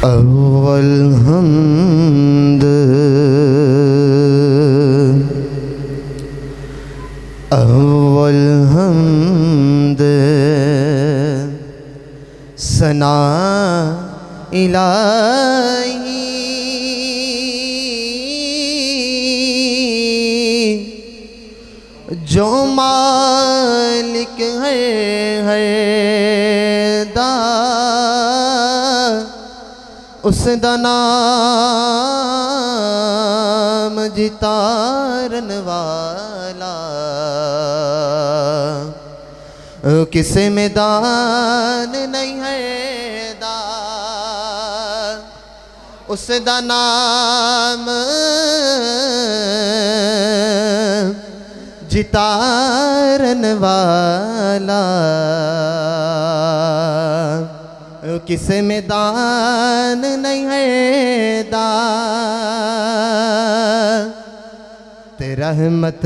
अव्वल हम्द अव्वल हम्द सना इलाही जो मालिक है दा उसदा नाम जितारन वाला किसे मैदान नहीं है दा उसदा नाम जितारन वाला किसे मैदान नहीं है दा ते रहमत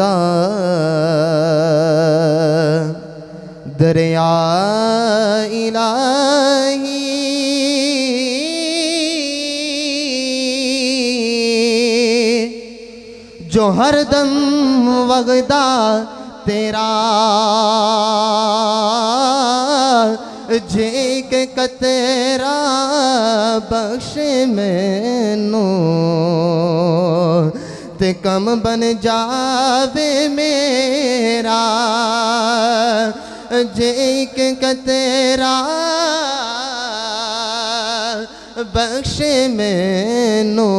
दा दरिया इलाही जो हरदम वगदा तेरा जे के कतेरा बख्शे मैनू ते कम बन जावे मेरा जे के कतेरा बख्शे मैनू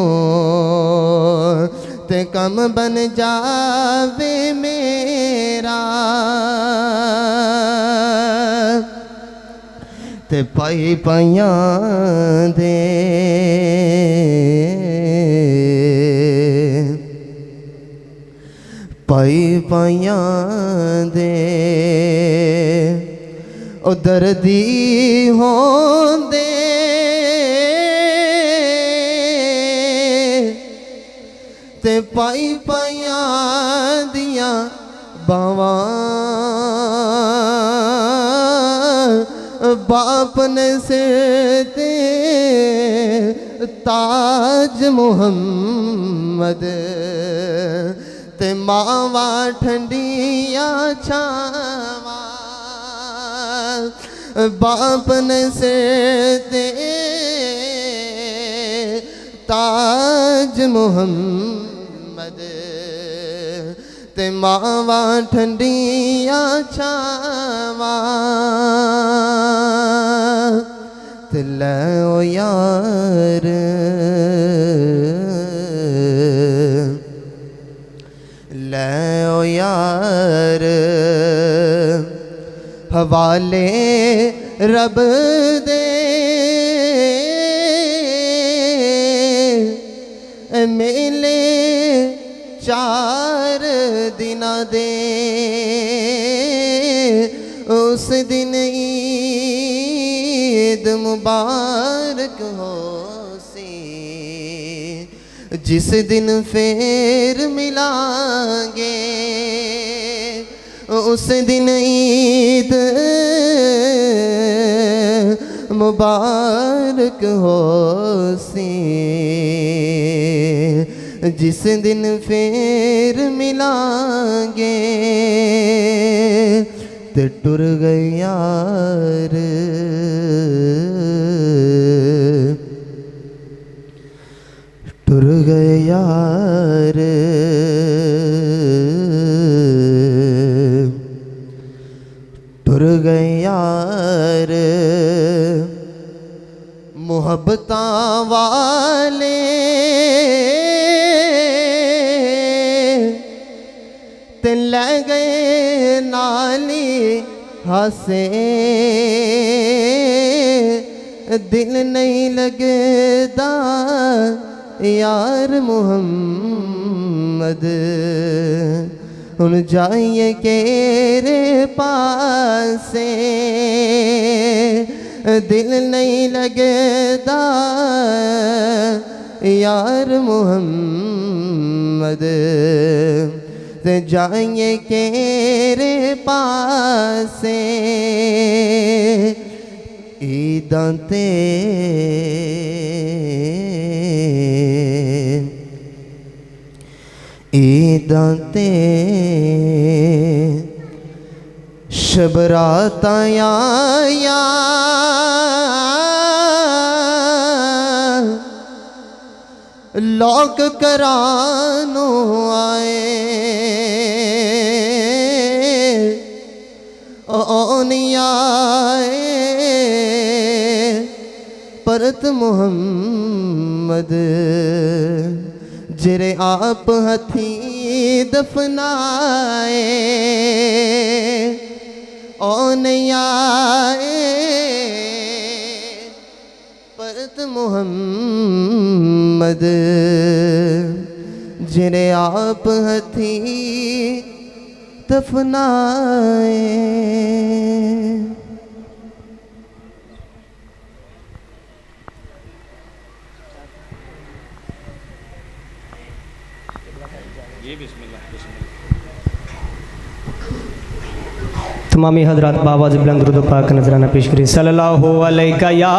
ते कम बन जावे मेरा ते पाई पाइयां दे पाई पाइयां दे ओ दर्दी होंदे ते पाई पाइयां दियां बावां बाप ने सिर ते ताज मुहम्मद ते मावा ठंडिया छावा बाप ने सिर ते ताज मुहम्मद ते मावा ठंडिया छावा ते लो यार लो यार हवाले रब दे मेले चार दिना दे उस दिन ईद मुबारक हो सी जिस दिन फिर मिलांगे उस दिन ईद मुबारक हो सी जिस दिन फिर मिलांगे ते टुर गए यार टुर गए यार टुर गए यार मोहब्बतां वाले ते ले गए नाली हसे दिल नहीं लगदा यार मुहम्मद हुन जाइए केरे पासे दिल नहीं लगदा यार मुहम्मद जाइए केरे पासे ईदांते ईदांते शबराताया लोग करानो आए आए परत मोहम्मद जिरे आप हथी दफनाए आए परत मोहम्मद जिरे आप हथी दफनाए। तमामी हजरात बाबा बुलंद दुरूद पाक नजराना पेश करें। सल्लल्लाहु अलैहि या